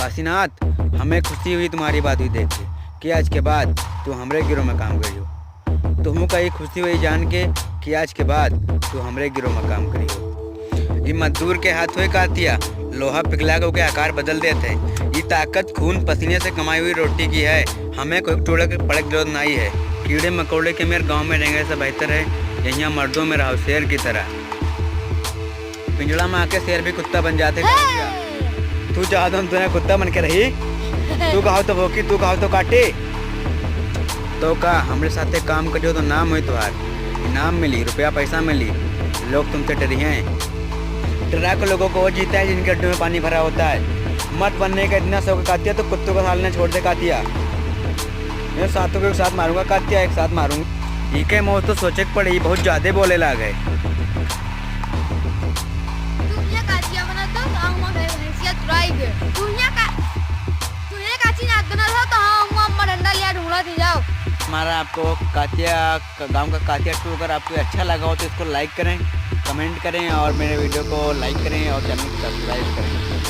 काशीनाथ, हमें खुशी हुई तुम्हारी बात हुई देख के कि आज के बाद तू हमरे गिरोह में काम करी हो। तुमको ये खुशी हुई जान के कि आज के बाद तू हमरे गिरोह में काम करी हो। ये मजदूर के हाथ हुए कातिया लोहा पिघला के आकार बदल देते हैं। ये ताकत खून पसीने से कमाई हुई रोटी की है। हमें कोई टोले के पड़क जरूरत नहीं है। कीड़े मकोड़े के मेरे गांव में रहेंगे से बेहतर है यहाँ मर्दों में रहो शेर की तरह। पिंजड़ा में आके शेर भी कुत्ता बन जाते। तू चाह तो तुम्हें कुत्ता बन के रही। तू कहो तो भोकी, तू कहो तो काटे। तो का हमारे साथ काम करियो तो नाम हुई तुहार, इनाम मिली, रुपया पैसा मिली। लोग तुमसे डरी हैं। डरा के लोगों को वो जीता है जिनके अड्डों में पानी भरा होता है। मत बनने का इतना शौक कातिया तो कुत्तों को सालने छोड़ दे कातिया। मैं सातों को एक साथ मारूंगा कातिया, एक साथ मारूंगा। ठीक है मौत तो सोचे पड़ी, बहुत ज्यादा बोले ला गए। हमारा आपको कातिया गांव का कातिया टूर अगर आपको अच्छा लगा हो तो इसको लाइक करें, कमेंट करें और मेरे वीडियो को लाइक करें और चैनल को सब्सक्राइब करें।